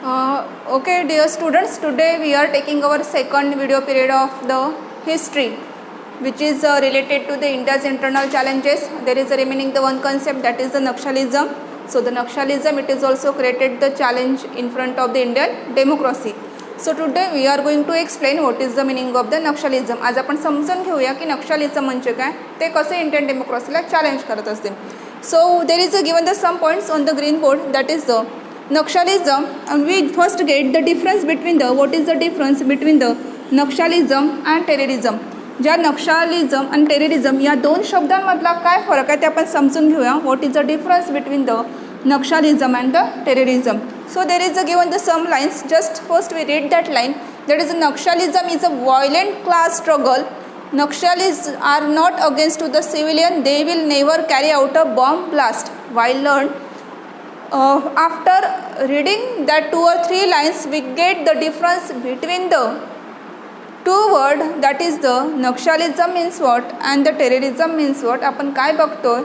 Okay, dear students, today we are taking our second video period of the history, which is related to the India's internal challenges. There is a remaining the one concept, that is the Naxalism. So the Naxalism, it is also created the challenge in front of the Indian democracy. So today we are going to explain what is the meaning of the Naxalism. आज आपण समजून घेऊया की नक्षलिझम म्हणजे काय, ते कसे Indian डेमोक्रेसीला challenge करत असते. So there is a given the some points on the green board, that is the Naxalism, and we first get the difference between the what is the difference between the Naxalism and terrorism. ज्या नक्षलिझम आणि terrorism या दोन शब्दांमधला काय फरक आहे ते आपण समजून घेऊया. What is the difference between the नक्षलिझम and the terrorism. So there is a given the some lines. Just first we read that line. That is a naxalism is a violent class struggle. Naxalis are not against to the civilian. They will never carry out a bomb blast. While learn after reading that 2 or 3 lines, we get the difference between the two word, that is the Naxalism means what and the terrorism means what. आपण काय बघतोय,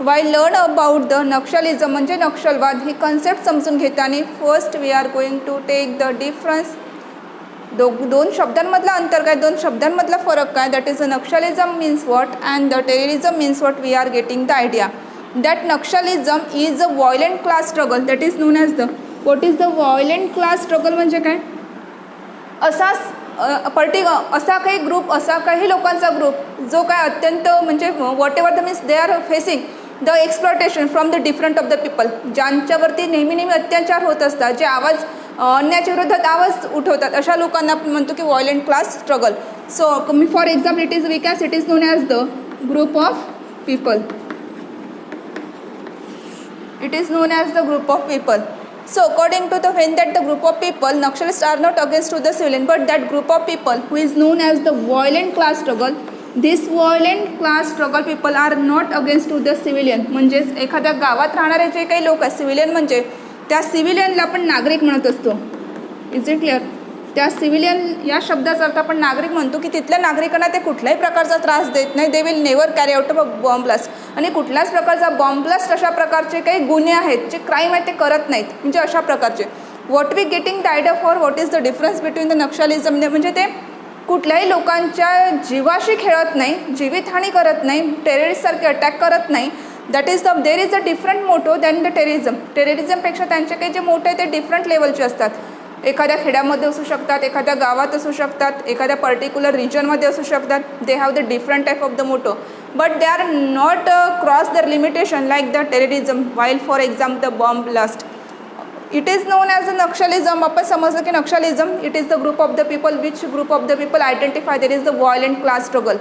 while learn about the Naxalism म्हणजे नक्षलवाद ही concept समजून घेताना first we are going to take the difference. दोन शब्दांमधला अंतर काय, दोन शब्दांमधला फरक काय, that is a naxalism means what and the terrorism means what. We are getting the idea that naxalism is a violent class struggle. That is known as the what is the violent class struggle म्हणजे काय, असा काही group, असा काही लोकांचा group जो काय अत्यंत म्हणजे what ever the means they are facing the exploitation from the different of the people. ज्यांच्यावरती नेहमी अत्याचार होत असतात, जे आवाज अन्यायाच्या विरोधात आवाज उठवतात, अशा लोकांना आपण म्हणतो की violent class struggle. So for example it is Vikas, it is known as the group of people. It is known as the group of people. So according to the when that the group of people, Naxalists are not against to the civilian, but that group of people who is known as the violent class struggle, this violent class struggle people are not against to the civilian. म्हणजेच एखाद्या गावात राहणारे जे काही लोक आहेत, civilian म्हणजे त्या सिव्हिलियनला आपण नागरिक म्हणत असतो. Is it clear. त्या सिव्हिलियन या शब्दाचा अर्थ आपण नागरिक म्हणतो की तिथल्या नागरिकांना ते कुठल्याही प्रकारचा त्रास देत नाही. They will never carry out a bomb blast. आणि कुठल्याच प्रकारचा बॉम्ब ब्लास्ट अशा प्रकारचे काही गुन्हे आहेत, जे क्राईम आहेत ते करत नाहीत. म्हणजे अशा प्रकारचे what we getting the idea for what is the difference between the naxalism. म्हणजे ते कुठल्याही लोकांच्या जीवाशी खेळत नाही, जीवितहानी करत नाही, टेररिस्टसारखे अटॅक करत नाही. That is the there is a different motto than the terrorism. टेररिझमपेक्षा त्यांचे काही जे मोठे आहे ते डिफरंट लेवलचे असतात. एखाद्या खेड्यामध्ये असू शकतात, एखाद्या गावात असू शकतात, एखाद्या पर्टिक्युलर रिजनमध्ये असू शकतात. They have the different type of the motto, but they are not cross their limitation like the terrorism while for example the bomb blast. It is known as a naxalism. आपण समजलं की naxalism it is the group of the people which group of the people identify there is the violent class struggle.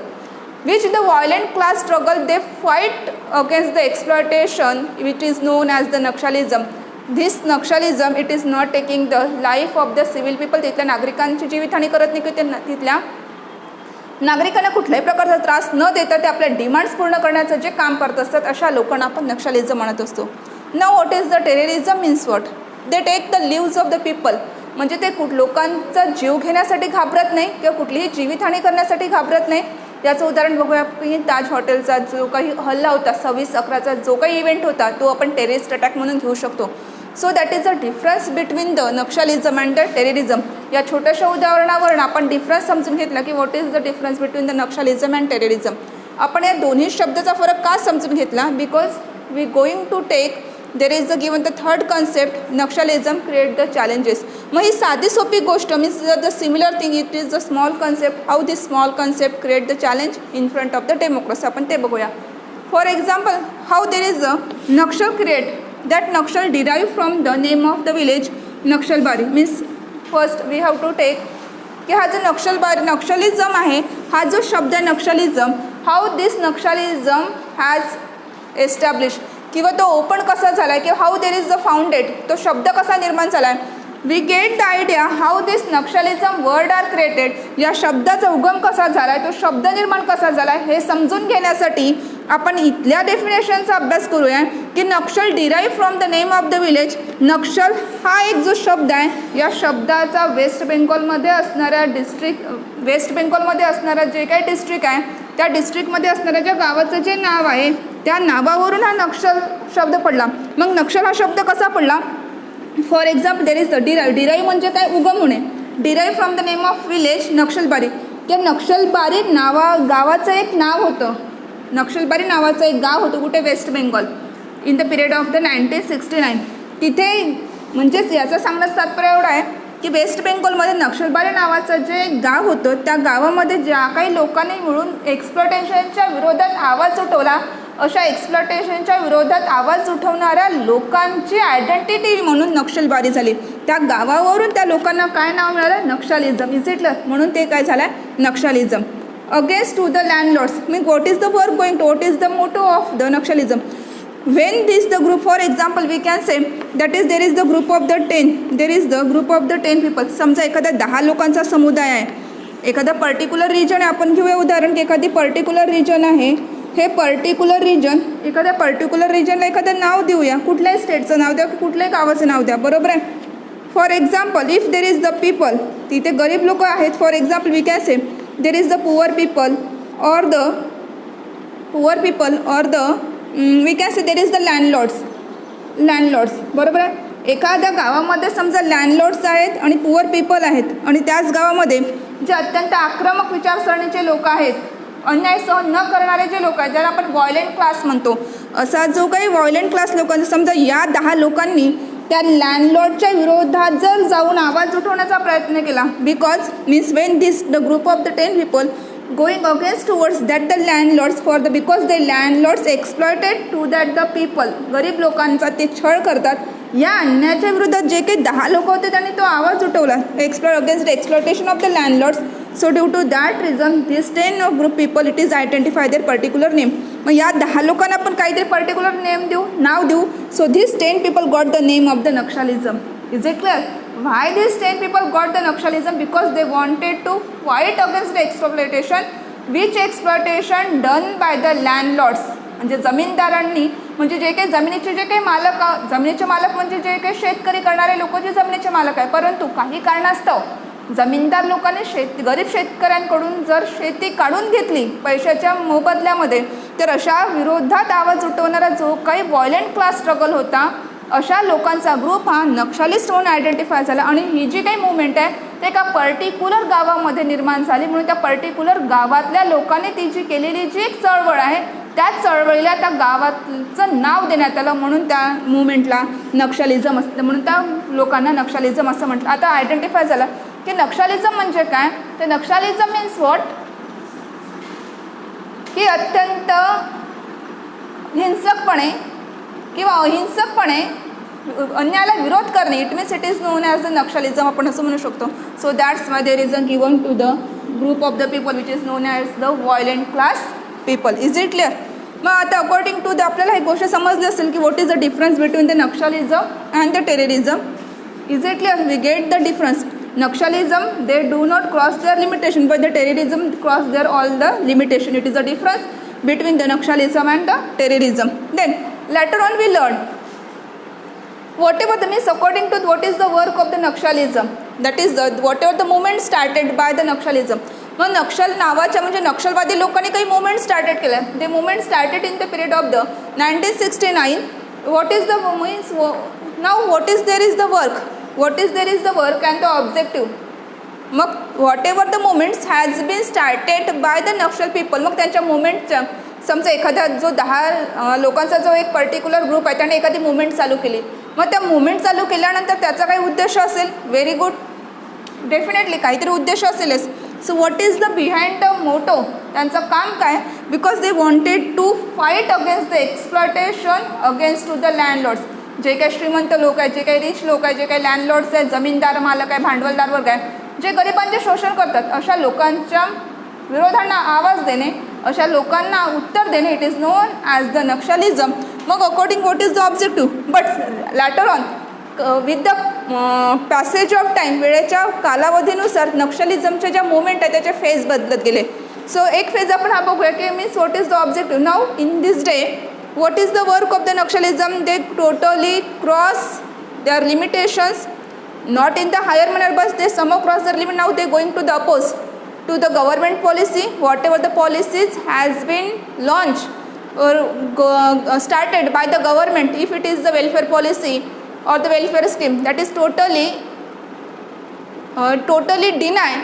which the violent class struggle they fight against the exploitation which is known as the Naxalism. This Naxalism it is not taking the life of the civil people. तिथल्या नागरिकांची जीवितहानी करत नाही की तिथल्या नागरिकांना कुठल्याही प्रकारचा त्रास न देता ते आपल्या डिमांड्स पूर्ण करण्याचं जे काम करत असतात, अशा लोकांना आपण नक्षलिझम म्हणत असतो. Now what is the terrorism means what. They take the lives of the people. म्हणजे ते लोकांचा जीव घेण्यासाठी घाबरत नाही किंवा कुठलीही जीवितहानी करण्यासाठी घाबरत नाही. याचं उदाहरण बघूया की ताज हॉटेलचा जो काही हल्ला होता 26/11चा जो काही इव्हेंट होता तो आपण टेररिस्ट अटॅक म्हणून घेऊ शकतो. So that is a difference between the नक्षलिझम and the terrorism. या छोट्याशा उदाहरणावरून आपण डिफरन्स समजून घेतला की what is the difference between the नक्षलिझम and terrorism. आपण या दोन्ही शब्दाचा फरक का समजून घेतला, because we going to take there is the given the third concept Naxalism create the challenges. मग ही साधी सोपी गोष्ट means the similar thing it is the small concept. How this small concept create the challenge in front of the democracy. आपण ते बघूया. For example how there is a Naxal create. That Naxal derive from the name of the village Naxalbari. Means first we have to take की हा जो नक्षलिझम आहे, हा जो शब्द आहे Naxalism, how this Naxalism has establish किंवा तो ओपन कसा झाला आहे किंवा how there is the founded, तो शब्द कसा निर्माण झाला आहे. We get the idea how this Naxalism word are created. या शब्दाचा उगम कसा झाला आहे, तो शब्द निर्माण कसा झाला आहे हे समजून घेण्यासाठी आपण इथल्या डेफिनेशनचा अभ्यास करूया की नक्षल derive from the name of the village. नक्षल हा एक जो शब्द आहे, या शब्दाचा वेस्ट बेंगॉलमध्ये असणाऱ्या वेस्ट बेंगॉलमध्ये असणारा जे काही डिस्ट्रिक्ट आहे त्या डिस्ट्रिक्टमध्ये असणाऱ्या ज्या गावाचं जे नाव आहे त्या नावावरून हा नक्षल शब्द पडला. मग नक्षल हा शब्द कसा पडला, for example there is the derive म्हणजे काय, उगम होणे. Derive from the name of village Naxalbari. त्या नक्षलबारी गावाचं एक नाव होतं. नक्षलबारी नावाचं एक गाव होतं कुठे, west Bengal, in the period of the 1969. तिथे म्हणजेच याचं सांगण्याचं तात्पर्य एवढं आहे की वेस्ट बेंगॉलमध्ये नक्षलबारी नावाचं जे गाव होतं त्या गावामध्ये ज्या काही लोकांनी मिळून एक्सप्लॉटेशनच्या विरोधात आवाज उठवला, अशा एक्सप्लॉटेशनच्या विरोधात आवाज उठवणाऱ्या लोकांची आयडेंटिटी म्हणून नक्षलबारी झाली. त्या गावावरून त्या लोकांना काय नाव मिळालं, नक्षलिझम. Is it clear? म्हणून ते काय झालं, Naxalism. Against to the landlords mean what is the work going to, what is the motto of the Naxalism. when this the group, for example we can say that is there is the group of the 10, there is the group of the 10 people. समजा एखादा 10 लोकांचा समुदाय आहे, एखादा particular region आहे. आपण घेऊया उदाहरण की एखादी पर्टिक्युलर रिजन आहे. हे पर्टिक्युलर रिजन, एखाद्या पर्टिक्युलर रिजनला एखादं नाव देऊया, कुठल्याही स्टेटचं नाव द्या, कुठल्याही गावाचं नाव द्या, बरोबर आहे. For example if there is the people, तिथे गरीब लोक आहेत. For example we can say there is the poor people or the we can say there is the landlords, बरोबर आहे. एखाद्या गावामध्ये समजा लँडलॉर्ड्स आहेत आणि पुअर पीपल आहेत, आणि त्याच गावामध्ये जे अत्यंत आक्रमक विचारसरणीचे लोक आहेत, अन्याय सहन न करणारे जे लोक आहेत, ज्याला आपण व्हायलेंट क्लास म्हणतो, असा जो काही व्हायलेंट क्लास लोकांचा, समजा या 10 लोकांनी त्या लँडलॉर्डच्या विरोधात जर जाऊन आवाज उठवण्याचा प्रयत्न केला, because means Wien this the group of the 10 people going against towards that the landlords for the because the landlords exploited to that the people, गरीब लोकांचा ते छळ करतात. या अन्यायाच्या विरोधात जे काही 10 लोक होते त्यांनी तो आवाज उठवला, against exploitation of the landlords. So due to that reason this 10 of group people it is identify their particular name. मग या 10 लोकांना आपण काहीतरी पर्टिक्युलर नेम देऊ, नाव देऊ. So this 10 people got the name of the Naxalism. Is it clear? Why these 10 people got the Naxalism? Because they wanted to fight against the exploitation, which exploitation done by the landlords. म्हणजे जमीनदारांनी, म्हणजे जे काही जमिनीचे जे काही मालक, जमिनीचे मालक म्हणजे जे काही शेतकरी करणारे लोक जे जमिनीचे मालक आहे, परंतु काही कारणास्तव जमीनदार लोकांनी गरीब शेतकऱ्यांकडून जर शेती काढून घेतली पैशाच्या मोबदल्यामध्ये, तर अशा विरोधात आवाज उठवणारा जो काही व्हायलेंट क्लास स्ट्रगल होता, अशा लोकांचा ग्रुप हा नक्षलिस्ट म्हणून आयडेंटिफाय झाला. आणि ही जी काही मुवमेंट आहे ते एका पर्टिक्युलर गावामध्ये निर्माण झाली, म्हणून त्या पर्टिक्युलर गावातल्या लोकांनी ती जी केलेली जी एक चळवळ आहे, त्या चळवळीला त्या गावाचं नाव देण्यात आलं, म्हणून त्या मुवमेंटला नक्षलिझम असतं, म्हणून त्या लोकांना नक्षलिझम असं म्हटलं. आता आयडेंटिफाय झालं की नक्षलिझम म्हणजे काय. तर नक्षलिझम मीन्स व्हॉट, की अत्यंत हिंसकपणे किंवा अहिंसकपणे अन्यायाला विरोध करणे. It means it is known as the Naxalism, आपण असं म्हणू शकतो. So that's why there is a given to the group of the people which is known as the violent class people. Is it clear? मग आता according to the आपल्याला ही गोष्ट समजली असेल की what is the difference between the नक्षलिझम and the terrorism. Is it clear? We get the difference. Naxalism, they do not cross their limitation, but the terrorism cross their all the limitation. It is the difference between the Naxalism and the terrorism. Then later on we learn whatever the means according to what is the work of the Naxalism, that is the whatever the movement started by the Naxalism. मग नक्षल नावाच्या म्हणजे नक्षलवादी लोकांनी काही movement started केलं. ते movement started in the period of the 1969. What is the means now what is there is the work, what is there is the work and the objective. मग whatever the movements has been started by the Naxal people, मग त्यांच्या मुवमेंटच्या समजा एखादा जो 10 लोकांचा जो एक particular group आहे त्याने एखादी मुवमेंट चालू केली, मग त्या मुवमेंट चालू केल्यानंतर त्याचा काही उद्देश असेल, व्हेरी गुड, डेफिनेटली काहीतरी उद्देश असेलच. So what is the behind the motto, त्यांचं काम काय, because they wanted to fight against the exploitation against to the landlords. जे काही श्रीमंत लोक आहेत, जे काही रिच लोक आहेत, जे काही लँडलॉर्ड्स आहेत, जमीनदार मालक आहे, भांडवलदार वर्ग आहे, जे गरिबांचे शोषण करतात, अशा लोकांच्या विरोधांना आवाज देणे, अशा लोकांना उत्तर देणे, it is known as the Naxalism. मग according what is the objective, but later on with the passage of time, वेळेच्या कालावधीनुसार नक्षलिझमच्या ज्या मुवमेंट आहेत त्याचे फेज बदलत गेले. सो एक फेज आपण हा बघूया की means what is the objective. Now in this day what is the work of the Naxalism? They totally cross their limitations, not in the higher manner, but they somehow cross their limit. Now they going to the oppose to the government policy, whatever the policies has been launched or started by the government. If it is the welfare policy, or the welfare scheme that is totally denied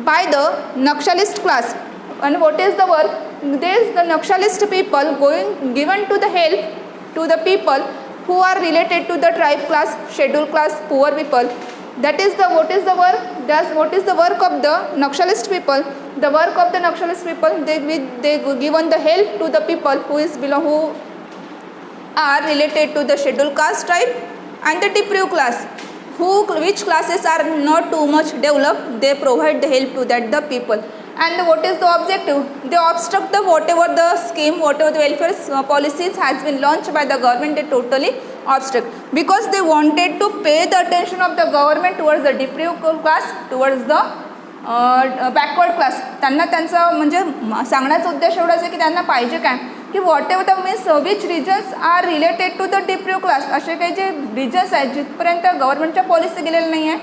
by the Naxalist class. And what is the work? This the Naxalist people given to the help to the people who are related to the tribe class, scheduled class, poor people. That is what is the work? What is the work of the Naxalist people? The work of the Naxalist people, they given the help to the people who are related to the scheduled caste tribe and the deprived class. Which classes are not too much developed, they provide the help to the people. And what is the objective? They obstruct the whatever the scheme, whatever the welfare policies has been launched by the government, they totally obstruct, because they wanted to pay the attention of the government towards the deprived class, towards the backward class. त्यांना त्यांचं म्हणजे सांगण्याचा उद्देश एवढाच आहे की त्यांना पाहिजे काय की what ever the means which reasons are related to the deprive class, असे काही जे रिजन्स आहेत जिथपर्यंत गव्हर्नमेंटच्या पॉलिसी गेलेल्या नाही आहे,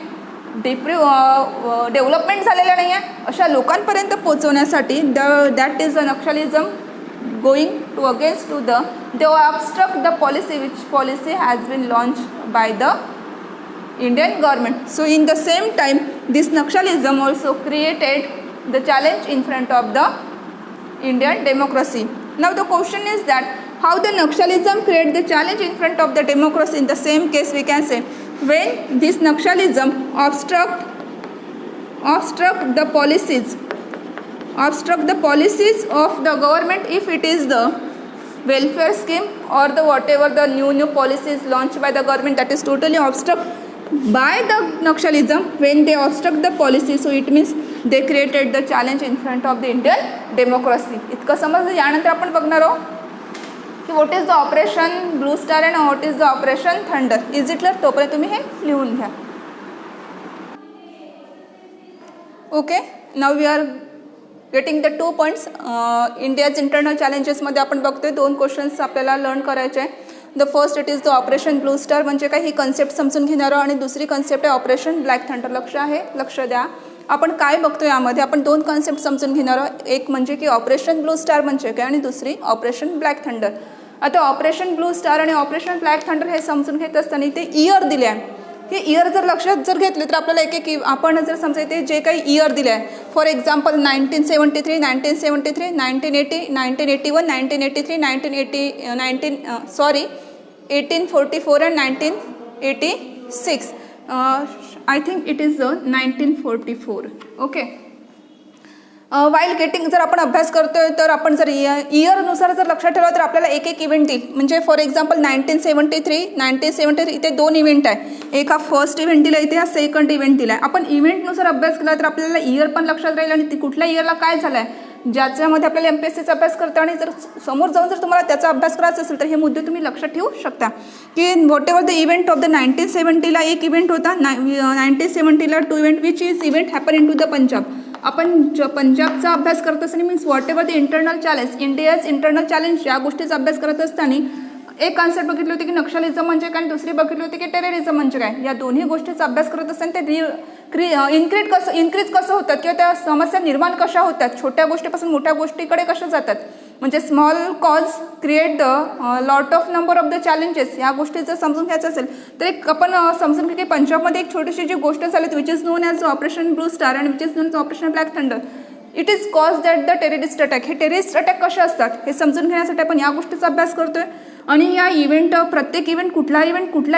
डिप्रिव्ह डेव्हलपमेंट झालेलं नाही आहे, अशा लोकांपर्यंत पोहोचवण्यासाठी that is a Naxalism going to against to they obstruct the policy which policy has been launched by the Indian government. So in the same time this Naxalism also created the challenge in front of the Indian democracy. Now the question is that how the Naxalism create the challenge in front of the democracy. In the same case we can say when this Naxalism obstruct the policies of the government, if it is the welfare scheme or the whatever the new policies launched by the government, that is totally obstruct by the Naxalism. When they obstruct the policy, so it means they created the challenge in front of the Indian democracy. इतकं समजलं. यानंतर आपण बघणार आहोत की what is the operation blue star and what is the operation thunder. Is it clear? तोपर्यंत तुम्ही हे लिहून घ्या. Okay, now we are getting the 2 points. India's internal चॅलेंजेसमध्ये आपण बघतोय 2 क्वेश्चन्स आपल्याला लर्न करायचे आहे. The first it is the operation blue star म्हणजे काय ही कन्सेप्ट समजून घेणार आहोत, आणि दुसरी कन्सेप्ट आहे ऑपरेशन ब्लॅक थंडर. लक्ष द्या आपण काय बघतो यामध्ये. आपण 2 कन्सेप्ट समजून घेणार आहोत. एक म्हणजे की ऑपरेशन ब्लू स्टार म्हणजे काय आणि दुसरी ऑपरेशन ब्लॅक थंडर. आता ऑपरेशन ब्लू स्टार आणि ऑपरेशन ब्लॅक थंडर हे समजून घेत असताना ते इयर दिले आहे. हे इयर जर लक्षात जर घेतले तर आपल्याला एक आपण जर समजायचे जे काही इयर दिले आहे, for example 1973, 1973, 1980, 1981, 1983, 1844 and 1986. I think it is 1944. Okay. While getting जर आपण अभ्यास करतोय तर आपण जर इयरनुसार जर लक्षात ठेवलं तर आपल्याला एक इव्हेंट येईल. म्हणजे फॉर एक्झाम्पल 1973 इथे 2 इव्हेंट आहे. एक हा फर्स्ट इव्हेंट दिला, इथे हा सेकंड इव्हेंट दिला आहे. आपण इव्हेंटनुसार अभ्यास केला तर आपल्याला इयर पण लक्षात राहील आणि ती कुठल्या इयरला काय झालं आहे, ज्याच्यामध्ये आपल्याला MPSCचा अभ्यास करता आणि जर समोर जाऊन जर तुम्हाला त्याचा अभ्यास करायचा असेल तर हे मुद्दे तुम्ही लक्षात ठेवू शकता की what ever the event of the 1970ला एक इव्हेंट होता, 1970ला 2 event which is event happen in to the Punjab. आपण पंजाबचा अभ्यास करत असताना means what ever the internal challenge, India's internal challenge या गोष्टीचा अभ्यास करत असताना एक कॉन्सेप्ट बघितली होती की नक्षलिझम म्हणजे काय आणि दुसरी बघितली होती की टेररिझम म्हणजे काय. या दोन्ही गोष्टीचा अभ्यास करत असताना ते इन्क्रीज कसं होतात किंवा त्या समस्या निर्माण कशा होतात, छोट्या गोष्टीपासून मोठ्या गोष्टीकडे कशा जातात, म्हणजे small cause create the lot of number of the challenges. या गोष्टी जर समजून घ्यायचं असेल तर एक आपण समजून घ्या की पंजाबमध्ये एक छोटीशी जी गोष्ट झाली which is known as operation blue star आणि which is known as operation black thunder. It is cause that the terrorist attack. हे टेररिस्ट अटॅक कसे असतात हे समजून घेण्यासाठी आपण या गोष्टीचा अभ्यास करतोय. आणि या इव्हेंट प्रत्येक इव्हेंट कुठला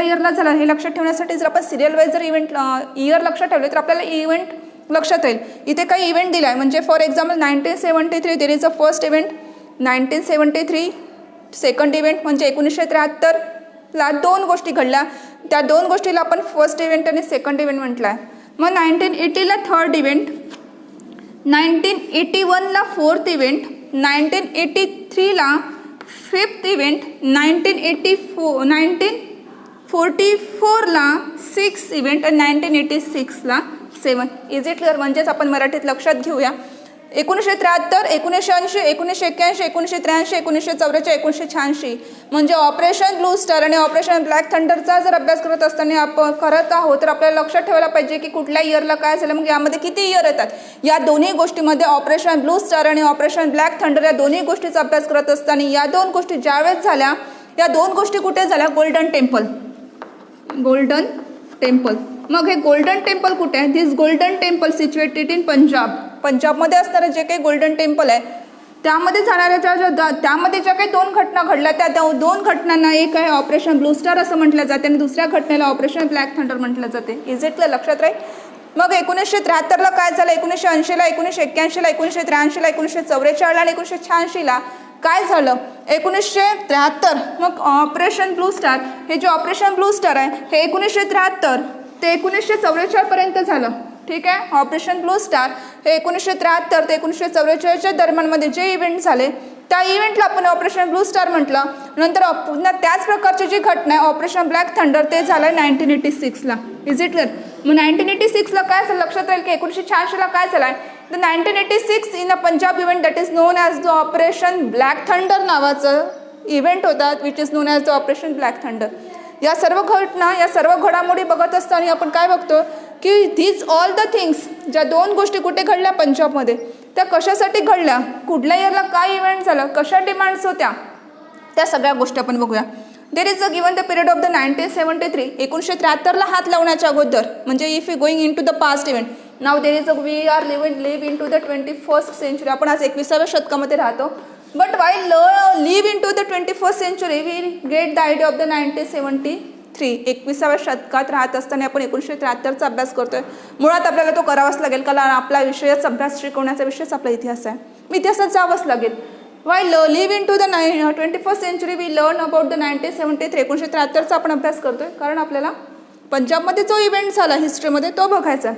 इयरला झाला हे लक्षात ठेवण्यासाठी जर आपण सिरियल वाईज जर इव्हेंट इयर लक्षात ठेवले तर आपल्याला इव्हेंट लक्षात राहील. इथे काही इव्हेंट दिला आहे म्हणजे for example 1973 there is a first event, 1973 second event म्हणजे 1973ला 2 गोष्टी घडल्या. त्या 2 गोष्टीला आपण फर्स्ट इव्हेंट आणि सेकंड इव्हेंट म्हटलं आहे. मग 1980ला थर्ड इव्हेंट, 1981ला फोर्थ इव्हेंट, 1983ला फिफ्थ इव्हेंट, 1944ला 6th इव्हेंट आणि 1986ला 7. Is it clear? म्हणजेच आपण मराठीत लक्षात घेऊया. 1973, 1980, 1981, 1983, 1944, 1986 म्हणजे ऑपरेशन ब्लू स्टार आणि ऑपरेशन ब्लॅक थंडरचा जर अभ्यास करत असताना आपण करत आहोत तर आपल्याला लक्षात ठेवायला पाहिजे की कुठल्या इयरला काय झालं, मग यामध्ये किती इयर येतात. या दोन्ही गोष्टीमध्ये ऑपरेशन ब्लू स्टार आणि ऑपरेशन ब्लॅक थंडर या दोन्ही गोष्टीचा अभ्यास करत असताना या 2 गोष्टी ज्यावेळेस झाल्या, या 2 गोष्टी कुठे झाल्या, गोल्डन टेम्पल. Golden temple. मग हे गोल्डन टेम्पल कुठे आहे? This golden temple situated in Punjab. पंजाबमध्ये असणारं जे काही गोल्डन टेम्पल आहे त्यामध्ये जाणाऱ्या त्यामध्ये ज्या काही 2 घटना घडल्या त्या 2 घटनांना एक आहे ऑपरेशन ब्लू स्टार असं म्हटलं जाते आणि दुसऱ्या घटनेला ऑपरेशन ब्लॅक थंडर म्हटलं जाते. इज इट लक्षात राहील? मग 1973ला काय झालं? 1980ला, 1981ला, 1983ला, 1944ला आणि 1986ला काय झालं? 1973 मग ऑपरेशन ब्लू स्टार, हे जे ऑपरेशन ब्लू स्टार आहे हे 1973 ते 1944 पर्यंत झालं. ठीक आहे. ऑपरेशन ब्लू स्टार हे 1973 ते 1944च्या दरम्यानमध्ये जे इव्हेंट झाले त्या इव्हेंटला आपण ऑपरेशन ब्लू स्टार म्हटलं. नंतर पुन्हा त्याच प्रकारची जी घटना आहे ऑपरेशन ब्लॅक थंडर ते झालं 1986ला. Is it clear? मग 1986ला काय झालं? लक्षात राहील की 1986ला काय झालं आहे? The 1986 in a Punjab event that is known as the operation black thunder नावाचं इव्हेंट होता which is known as the operation black thunder. या सर्व घटना, या सर्व घडामोडी बघत असताना आपण काय बघतो की धीज ऑल द थिंग्स, ज्या 2 गोष्टी कुठे घडल्या पंजाबमध्ये, त्या कशासाठी घडल्या, कुठल्या इयरला काय इव्हेंट झालं, कशा डिमांड्स होत्या, त्या सगळ्या गोष्टी आपण बघूया. There is a given the period of the 1973. 1973ला हात लावण्याच्या अगोदर, म्हणजे if you going in to the past event. Now there is a we are live in to the 21st century. आपण आज 21व्या शतकामध्ये राहतो. But while live in to the 21st century we get the idea of the 1973. 21व्या शतकात राहत असताना आपण 1973चा अभ्यास करतोय. मुळात आपल्याला तो करावाच लागेल कारण आपला विषयच अभ्यास शिकवण्याचा विषयच आपला इतिहास आहे. इतिहासात जावंच लागेल. While live in to the 21st century we learn about the 1973. 1973चा आपण अभ्यास करतोय कारण आपल्याला पंजाबमध्ये जो इव्हेंट झाला हिस्ट्रीमध्ये तो बघायचा.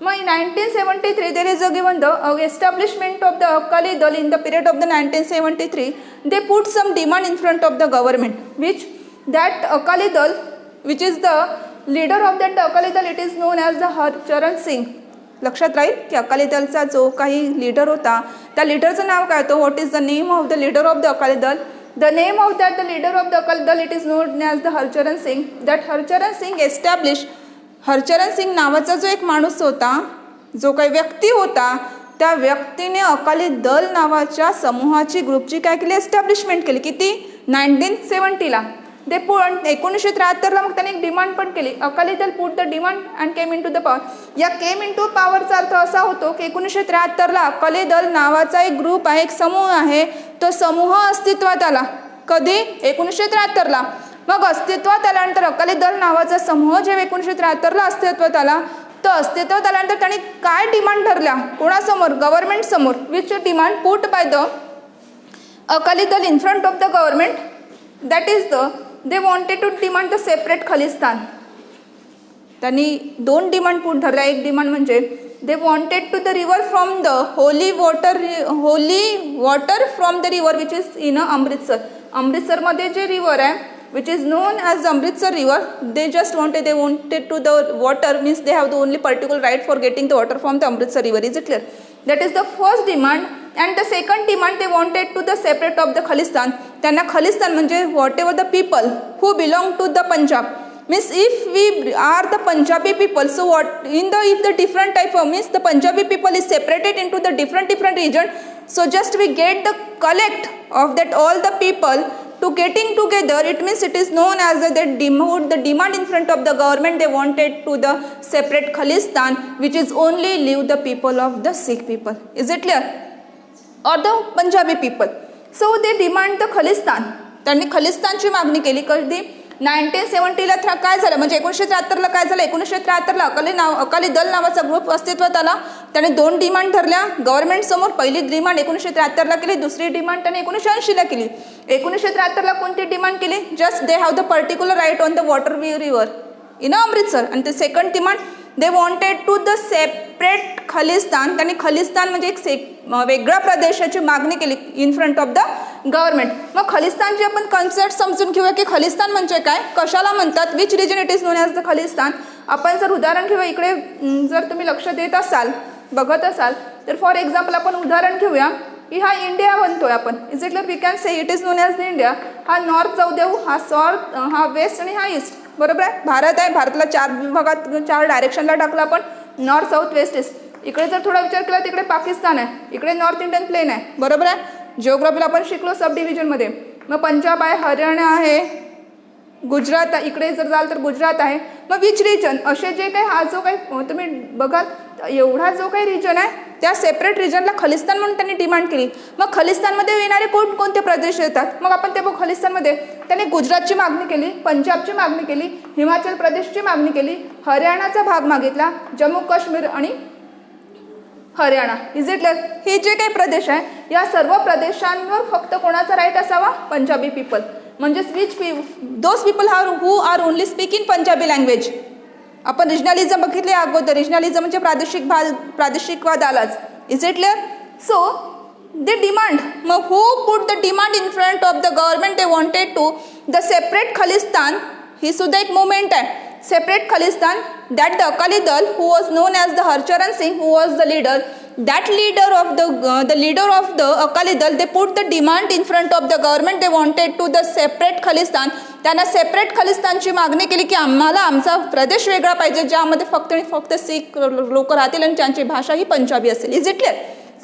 मग 1973 there is a given the establishment of the Akali Dal in the period of the 1973. They put some demand in front of the government which that Akali Dal which is the leader of that Akali Dal it is known as the Harcharan Singh. लक्षात राहील की अकाली दलचा जो काही leader होता त्या लीडरचं नाव काय होतं? What is the name of the leader of the Akali Dal? The name of that the leader of the Akali Dal it is known as the Harcharan Singh. That Harcharan Singh establish, Harcharan Singh नावाचा जो एक माणूस होता, जो काही व्यक्ती होता, त्या व्यक्तीने अकाली दल नावाच्या समूहाची, ग्रुपची काय केली? एस्टॅब्लिशमेंट केली. किती? 1970ला. ते पण 1973ला मग त्याने एक डिमांड पण केली. Akali Dal put the demand and came in to the power. या केम इन टू पॉवरचा अर्थ असा होतो की 1973ला अकाली दल नावाचा एक ग्रुप आहे, एक समूह आहे, तो समूह अस्तित्वात आला. कधी? 1973ला. मग अस्तित्वात आल्यानंतर अकाली दल नावाचा समूह जेव्हा 1973ला अस्तित्वात आला, तो अस्तित्वात आल्यानंतर त्यांनी काय डिमांड ठरल्या? कोणासमोर? गव्हर्नमेंट समोर. Which demand put by the Akali Dal in front of the government? That is the they wanted to demand the separate Khalistan. त्यांनी 2 डिमांड पुट ठरल्या. एक डिमांड म्हणजे they wanted to the river from the holy water from the river which is in Amritsar. अमृतसरमध्ये जे river आहे which is known as Amritsar river, they wanted to the water, means they have the only particular right for getting the water from the Amritsar river. Is it clear? That is the first demand. And the second demand they wanted to the separate of the Khalistan. त्यांना खलिस्तान म्हणजे whatever the people who belong to the Punjab, means if we are the Punjabi people, so what in the if the different type of, means the Punjabi people is separated into the different region, so just we get the collect of that all the people to getting together, it means it is known as the demand in front of the government. They wanted to the separate Khalistan which is only leave the people of the Sikh people. Is it clear? Or the Punjabi people. So they demand the Khalistan. त्यांनी खलिस्तानची मागणी केली. कधी? 1970ला काय झालं? म्हणजे 1973ला काय झालं? 1973ला अकाली दल नावाचा ग्रुप अस्तित्वात आला. त्याने 2 डिमांड ठरल्या गव्हर्नमेंट समोर. पहिली डिमांड 1973ला केली, दुसरी डिमांड त्याने 1980ला केली. 1973ला कोणती डिमांड केली? Just they have the particular right on the water river in Amritsar. आणि ते second demand they wanted to the separate Khalistan. त्यांनी खलिस्तान म्हणजे एक वेगळ्या प्रदेशाची मागणी केली in front of the government. मग खलिस्तानची आपण कन्सेप्ट समजून घेऊया की खलिस्तान म्हणजे काय, कशाला म्हणतात, which region it is known as the Khalistan. आपण जर उदाहरण घेऊया, इकडे जर तुम्ही लक्ष देत असाल, बघत असाल तर फॉर एक्झाम्पल आपण उदाहरण घेऊया की हा इंडिया बनतोय आपण. Is it clear? We can say it is known as the India. हा नॉर्थ जाऊ देऊ, हा सॉर्थ, हा वेस्ट आणि हा ईस्ट. बरोबर आहे? भारत आहे. भारताला 4 विभागात 4 डायरेक्शनला टाकलं आपण, नॉर्थ, साऊथ, वेस्ट, ईस्ट. इकडे जर थोडा विचार केला तिकडे पाकिस्तान आहे, इकडे नॉर्थ इंडियन प्लेन आहे. बरोबर आहे? जिओग्राफीला आपण शिकलो सब डिव्हिजनमध्ये. मग पंजाब आहे, हरियाणा आहे, गुजरात, इकडे जर जाल तर गुजरात आहे. मग विच रिजन, असे जे काही हा जो काही तुम्ही बघाल एवढा जो काही रिजन आहे त्या सेपरेट रिजनला खलिस्तान म्हणून त्यांनी डिमांड केली. मग खलिस्तानमध्ये येणारे कोणकोणते प्रदेश येतात, मग आपण ते बघू. खलिस्तानमध्ये त्यांनी गुजरातची मागणी केली, पंजाबची मागणी केली, हिमाचल प्रदेशची मागणी केली, हरियाणाचा भाग मागितला, जम्मू काश्मीर आणि हरियाणा. Is it clear? हे जे काही प्रदेश आहे या सर्व प्रदेशांवर फक्त कोणाचा राईट असावा? पंजाबी पीपल. म्हणजेच those people who are only speak in Punjabi language. आपण रिजनलिझम बघितले अगोदर. रिजनलिझम म्हणजे प्रादेशिकवाद आलाच. Is it clear? So they demand. मग who put the demand in front of the government? They wanted to the separate Khalistan. ही सुद्धा एक मुवमेंट आहे. Separate Khalistan, that the Akali Dal, who was known as the Harcharan Singh, who was the leader, that leader of the Akali Dal, they put the demand in front of the government. They wanted to the separate Khalistan. त्यांना separate खलिस्तानची मागणी केली की आम्हाला आमचा प्रदेश वेगळा पाहिजे, ज्यामध्ये फक्त शीख लोक राहतील आणि त्यांची भाषा ही पंजाबी असेल. Is it clear?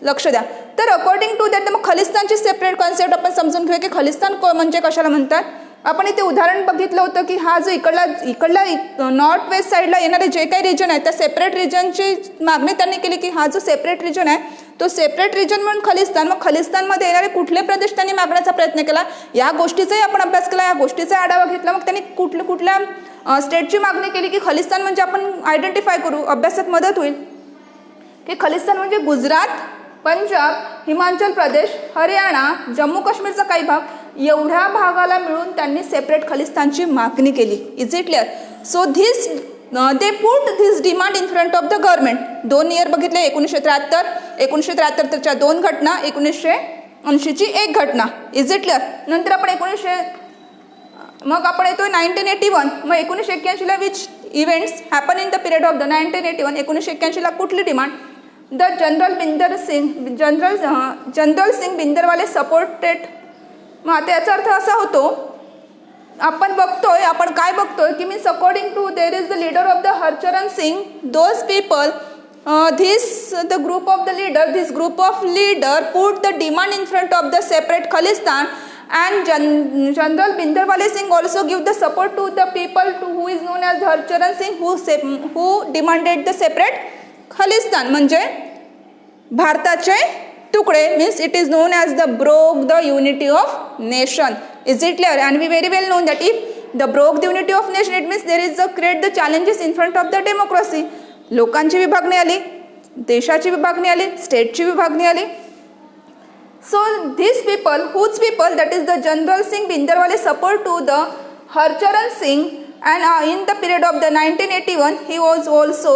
लक्ष द्या. तर अकॉर्डिंग टू दॅट मग खलिस्तानची सेपरेट कॉन्सेप्ट आपण समजून घेऊया की खलिस्तान म्हणजे कशाला म्हणतात. आपण इथे उदाहरण बघितलं होतं की हा जो इकडला नॉर्थ वेस्ट साईडला येणारे जे काही रिजन आहे त्या सेपरेट रिजनची मागणी त्यांनी केली की हा जो सेपरेट रिजन आहे तो सेपरेट रिजन म्हणून खलिस्तान. मग खलिस्तानमध्ये येणारे कुठले प्रदेश त्यांनी मागण्याचा प्रयत्न केला, या गोष्टीचाही आपण अभ्यास केला, या गोष्टीचा आढावा घेतला. मग त्यांनी कुठल्या स्टेटची मागणी केली की खलिस्तान म्हणजे आपण आयडेंटिफाय करू, अभ्यासात मदत होईल की खलिस्तान म्हणजे गुजरात, पंजाब, हिमाचल प्रदेश, हरियाणा, जम्मू काश्मीरचा काही भाग, एवढ्या भागाला मिळून त्यांनी सेपरेट खलिस्तानची मागणी केली. Is it clear? So they put this demand in front of the government. 2 year बघितले, 1973च्या 2 घटना, 1980ची 1 घटना. Is it clear? नंतर आपण मग आपण येतोय 1981. मग 1981ला which events happen in the period of the 1981. 1981ला कुठली डिमांड? द जनरल सिंग बिंदरवाले सपोर्टेड. मग आता याचा अर्थ असा होतो, आपण काय बघतोय की means according to there is the leader of the Harcharan Singh, those people, this group of leader put the demand in front of the separate Khalistan, and General Bhindarwale Singh also give the support to the people who is known as Harcharan Singh, who demanded the separate Khalistan. म्हणजे भारताचे तुकडे, means it is known as the broke the unity of nation. Is it clear? And we very well know that if the broke the unity of nation, it means there is a create the challenges in front of the democracy. लोकांची विभागणी आली, देशाची विभागणी आली, स्टेटची विभागणी आली. So these people, whose people, that is the General Singh Bhindarwale support to the Harcharan Singh, and in the period of the 1981 he was also,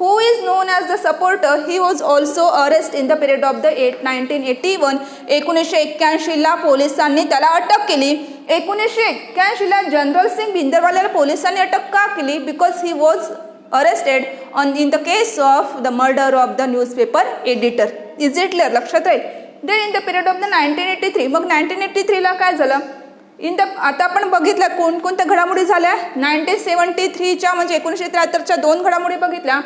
who is known as the supporter, he was also arrested in the period of the 1981. 1981 ला पोलिसांनी त्याला अटक केली. 1981 ला general Singh भिंदरवाल्याला पोलिसांनी अटक का केली? Because he was arrested in the case of the murder of the newspaper editor. Is it clear? लक्षात राहील. Then in the period of the 1983, मग 1983 ला काय झालं? आता आपण बघितलं कोणकोणत्या घडामोडी झाल्या. 1973च्या म्हणजे 1973च्या 2 घडामोडी बघितल्या.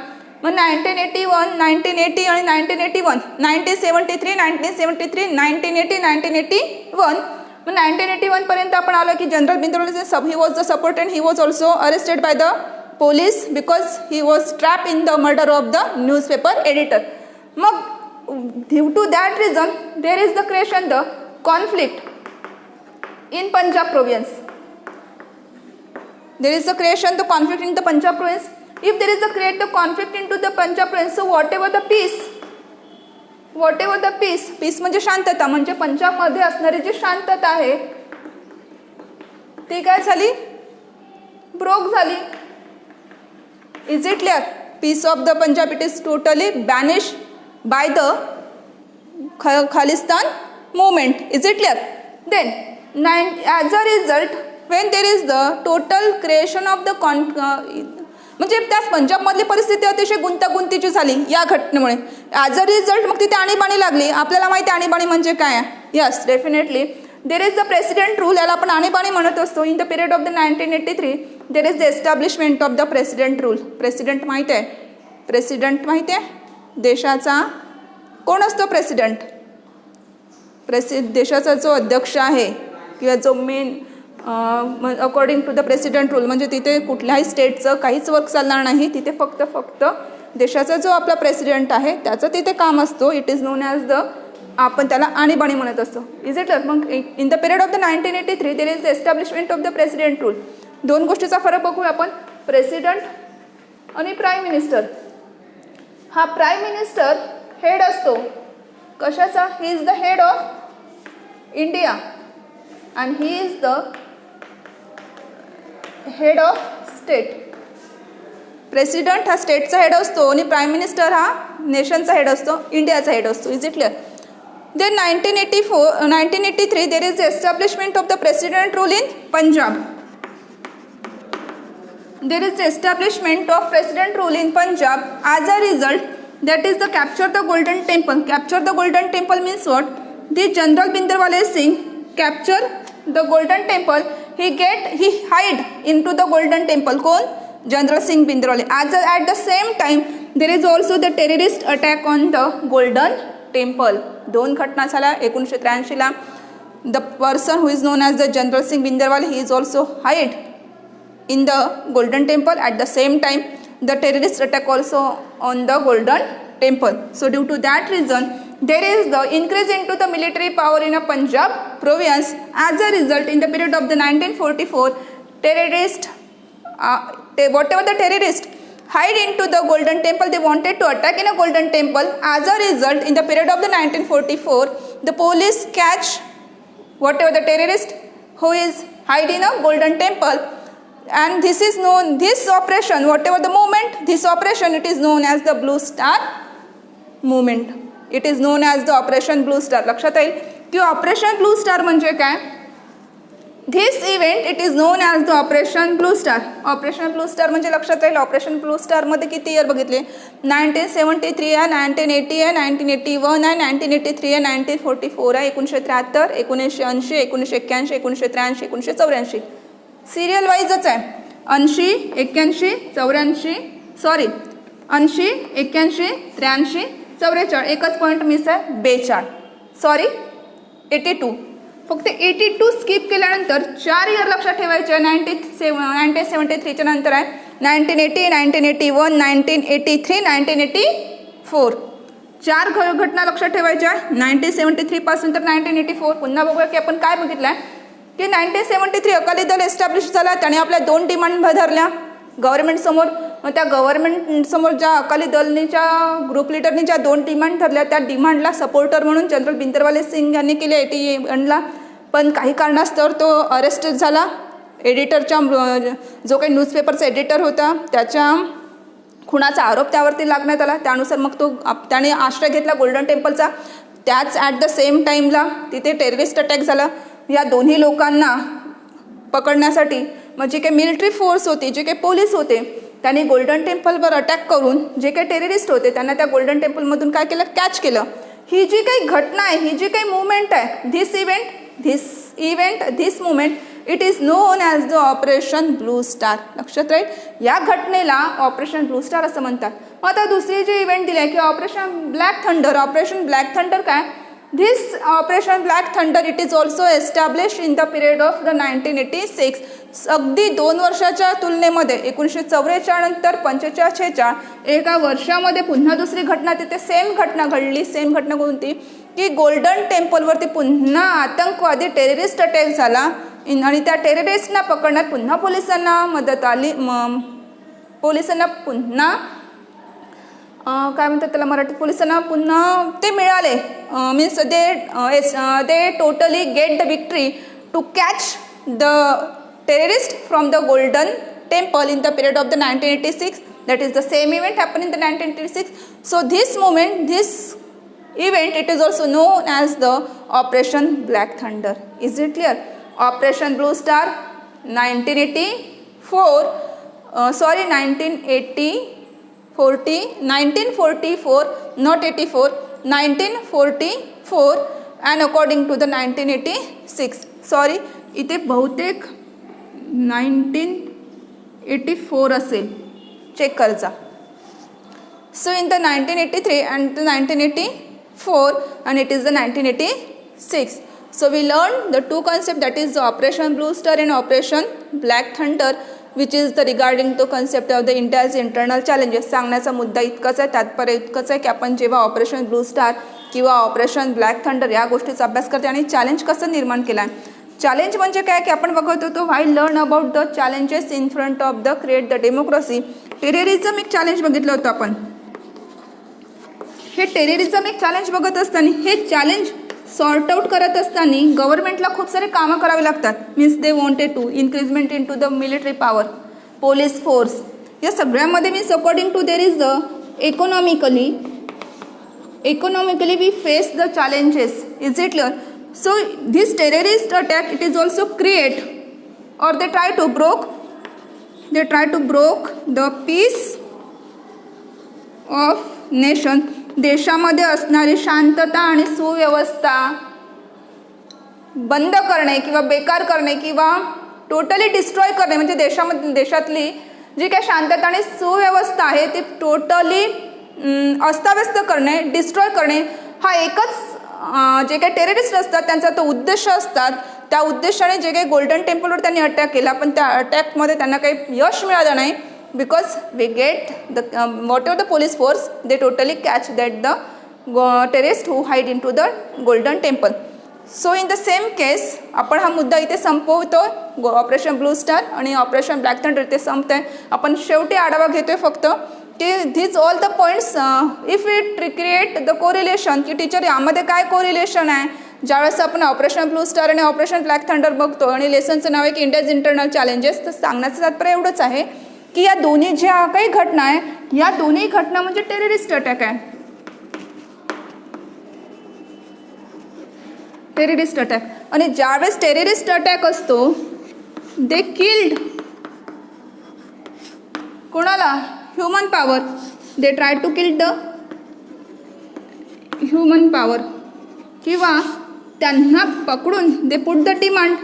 मग 1981, 1980 आणि 1981, 1973, 1973, 1980, 1981. मग 1981 पर्यंत आपण आलो की general भिंदरवाले he was the support and he was also arrested by the police because he was trapped in the murder of the newspaper editor. Mug, due to that reason, there is the creation the conflict in Punjab province. There is the creation the conflict in the Punjab province. If there is a create the conflict into the Punjab province, so whatever the peace म्हणजे शांतता, म्हणजे पंजाब मध्ये असणारी जी शांतता आहे ती काय झाली? ब्रोक झाली. Is it clear? Peace of the Punjab, it is totally banished by the Khalistan movement. Is it clear? Then, as a result, when there is the total creation of the म्हणजे त्याच पंजाबमधली परिस्थिती अतिशय गुंतागुंतीची झाली या घटनेमुळे. As a result मग तिथे आणीबाणी लागली. आपल्याला माहिती आहे आणीबाणी म्हणजे काय आहे? Yes, definitely there is the president rule, याला आपण आणीबाणी म्हणत असतो. In the period of the 1983 there is the establishment of the president rule. President माहिती आहे? प्रेसिडेंट माहिती आहे? देशाचा कोण असतो प्रेसिडेंट? देशाचा जो अध्यक्ष आहे किंवा जो main according to the president rule, म्हणजे तिथे कुठल्याही स्टेटचं काहीच वर्क चालणार नाही, तिथे फक्त देशाचा जो आपला प्रेसिडेंट आहे त्याचं तिथे काम असतो. It is known as the, आपण त्याला आणीबाणी म्हणत असतो. Is it? मग in the period of the 1983 there is the establishment of the president rule. दोन गोष्टीचा फरक बघूया आपण, प्रेसिडेंट आणि प्राईम मिनिस्टर. हा प्राईम मिनिस्टर हेड असतो कशाचा? He is the head of India and he is the head of state. President हा स्टेटचा हेड असतो आणि प्राईम मिनिस्टर हा नेशनचा हेड असतो, इंडियाचा हेड असतो. Is it clear? Then 1983 there is the establishment of the president rule in Punjab. There is the establishment of president rule in Punjab. As a result, that is the capture the Golden Temple. Capture the Golden Temple means what? The General Bhindranwale Singh capture the Golden Temple. He hide into the Golden Temple. कौन? General Singh Bhindranwale. At the same time, there is also the terrorist attack on the Golden Temple. दोन घटना झाल्या 1983 ला. The person who is known as the General Singh Bhindranwale, he is also hide in the Golden Temple. At the same time, the terrorist attack also on the Golden Temple. So due to that reason, there is the increase into the military power in a Punjab province. As a result, in the period of the 1944, terrorist, whatever the terrorist hide into the Golden Temple, they wanted to attack in a Golden Temple. As a result, in the period of the 1944, the police catch whatever the terrorist who is hide in a Golden Temple. And this is known, this operation, whatever the movement, this operation, it is known as the Blue Star movement. It is known as the Operation Blue Star. लक्षात येईल की operation blue star म्हणजे काय? This event it is known as the Operation Blue Star. Operation blue star म्हणजे लक्षात येईल, operation blue star मध्ये किती इयर बघितले? 1973 आहे, 1980 आहे, 1981 आहे, 1983 आहे, 1944 आहे, 1973, 1980, 1981, 1983, 1984. सिरियल वाईजच आहे. 80, 81, 84, सॉरी 80, 81, 83, 44. एकच पॉईंट मिस आहे, 42. सॉरी 82. फक्त 82 स्किप केल्यानंतर 4 इयर लक्षात ठेवायचे. 1973च्या नंतर आहे 1980, 1981, 1983, 1984. 4 घटना लक्षात ठेवायच्या. 1973 पासून तर 1984. पुन्हा बघूया की आपण काय बघितलं आहे की 1973 अकाली दल एस्टॅब्लिश झाला. त्याने आपल्या 2 डिमांड धरल्या गव्हर्नमेंट समोर. मग त्या गव्हर्नमेंट समोर ज्या अकाली दलनीच्या ग्रुप लिडरनी ज्या 2 डिमांड धरल्या, त्या डिमांडला सपोर्टर म्हणून जनरल भिंद्रनवाले सिंग यांनी केले 81ला. पण काही कारणास्तव तो अरेस्ट झाला. एडिटरच्या जो काही न्यूजपेपरचा एडिटर होता त्याच्या खुनाचा आरोप त्यावरती लागण्यात आला. त्यानुसार मग त्याने आश्रय घेतला गोल्डन टेम्पलचा. त्याच ॲट द सेम टाईमला तिथे टेररिस्ट अटॅक झाला. या दोन्ही लोकांना पकडण्यासाठी मग जे काही मिलिटरी फोर्स होती, जे काही पोलीस होते, त्यांनी गोल्डन टेम्पलवर अटॅक करून जे काही टेररिस्ट होते त्यांना त्या गोल्डन टेम्पलमधून काय केलं? कॅच केलं. ही जी काही घटना आहे, ही जी काही मुवमेंट आहे, this movement it is known as the operation blue star. लक्षात राहील, या घटनेला ऑपरेशन ब्लू स्टार असं म्हणतात. मग आता दुसरी जी इव्हेंट दिली आहे की operation black thunder. Operation black thunder काय? This Operation Black Thunder it is also established in the period of the 1986. अगदी 2 वर्षाच्या तुलनेमध्ये 1944 नंतर 45-46 एका वर्षामध्ये पुन्हा दुसरी घटना तिथे सेम घटना घडली. सेम घटना कोणती? की गोल्डन टेम्पलवरती पुन्हा आतंकवादी टेररिस्ट अटॅक झाला आणि त्या टेररिस्टना पकडण्यात पुन्हा पोलिसांना मदत आली. पोलिसांना पुन्हा काय म्हणतात त्याला मराठीत, पोलिसांना पुन्हा ते मिळाले. Means they totally get the victory to catch the terrorist from the golden temple in the period of the 1986. That is the same event happen in the 1986. So this movement, this event it is also known as the Operation Black Thunder. Is it clear? Operation Blue Star 1984 not 84, 1944 and according to the 1986. Sorry, इथे बहुतेक 1984 असेल, check करजा. So in the 1983 and the 1984 and it is the 1986. So we learned the two concepts, that is the Operation Blue Star and Operation Black Thunder, which is the regarding to concept of the India's internal challenges. सांगण्याचा मुद्दा इतकाच आहे, तात्पर्य इतकंच आहे की आपण जेव्हा ऑपरेशन ब्लू स्टार किंवा ऑपरेशन ब्लॅक थंडर या गोष्टीचा अभ्यास करते आणि चॅलेंज कसं निर्माण केला आहे. चॅलेंज म्हणजे काय की आपण बघत होतो why learn about the challenges in front of the create the democracy. Terrorism एक चॅलेंज बघितलं होतं आपण. हे टेररिझम एक चॅलेंज बघत असताना हे चॅलेंज सॉर्ट आउट करत असताना गव्हर्नमेंटला खूप सारे कामं करावे लागतात. Means they wanted to increment in to the military power, police force, या सगळ्यामध्ये means according to there is the economically we face the challenges. Is it clear? So this terrorist attack, it is also create or they try to broke the peace of nation. देशामध्ये असणारी शांतता आणि सुव्यवस्था बंद करणे किंवा बेकार करणे किंवा टोटली डिस्ट्रॉय करणे, म्हणजे देशातली जी काही शांतता आणि सुव्यवस्था आहे ती टोटली अस्ताव्यस्त करणे, डिस्ट्रॉय करणे, हा एकच जे काही टेररिस्ट असतात त्यांचा तो उद्देश असतात. त्या उद्देशाने जे काही गोल्डन टेम्पलवर त्यांनी अटॅक केला, पण त्या अटॅकमध्ये त्यांना काही यश मिळालं नाही. Because we get the what ever the police force they totally catch that the terrorist who hide in to the golden temple. So in the same case आपण हा मुद्दा इथे संपवतो. ऑपरेशन ब्लू स्टार आणि ऑपरेशन ब्लॅक थंडर इथे संपत आहे. आपण शेवटी आढावा घेतोय फक्त की these all the points if it create the correlation, की टीचर यामध्ये काय कोरिलेशन आहे. ज्यावेळेस आपण ऑपरेशन ब्लू स्टार आणि ऑपरेशन ब्लॅक थंडर बघतो आणि लेसनचं नाव आहे की इंडियाज इंटरनल चॅलेंजेस, तर सांगण्याचं तात्पर्य एवढंच आहे की या दोन्ही ज्या काही घटना आहे या दोन्ही घटना म्हणजे टेररिस्ट अटॅक आहे. टेररिस्ट अटॅक, आणि ज्यावेळेस टेररिस्ट अटॅक असतो दे किल्ड कोणाला, human power. They try to kill the human power, किंवा त्यांना पकडून दे पुट द डिमांड.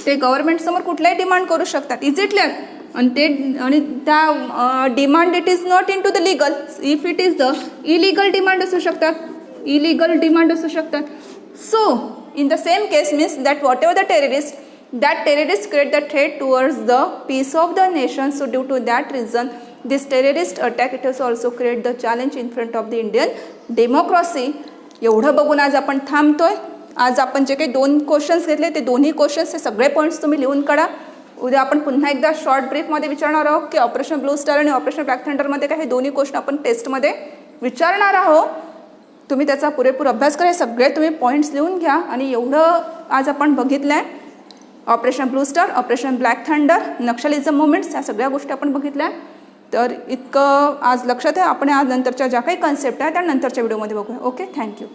ते गव्हर्नमेंटसमोर कुठलाही डिमांड करू शकतात. Is it clear? आणि त्या demand it is not in to the legal. If it is the illegal demand असू शकतात, so in the same case means that what ever the terrorist, that terrorists create the threat towards the peace of the nation. So due to that reason this terrorist attack it has also create the challenge in front of the Indian democracy. एवढं बघून आज आपण थांबतोय. आज आपण जे काही 2 questions घेतले ते दोन्ही क्वेश्चन्स हे सगळे पॉईंट्स तुम्ही लिहून काढा. उद्या आपण पुन्हा एकदा शॉर्ट ब्रीफमध्ये विचारणार आहोत की ऑपरेशन ब्लू स्टार आणि ऑपरेशन ब्लॅक थंडरमध्ये काय हे दोन्ही क्वेश्चन आपण टेस्टमध्ये विचारणार आहोत. तुम्ही त्याचा पुरेपूर अभ्यास करा. सगळे तुम्ही पॉईंट्स लिहून घ्या. आणि एवढं आज आपण बघितलं आहे operation blue star, operation black thunder, Naxalism movements, या सगळ्या गोष्टी आपण बघितल्या. तर इतकं आज लक्षात आहे. आपण आज नंतरच्या ज्या काही कन्सेप्ट आहे त्या नंतरच्या व्हिडिओमध्ये बघूया. Okay, thank you.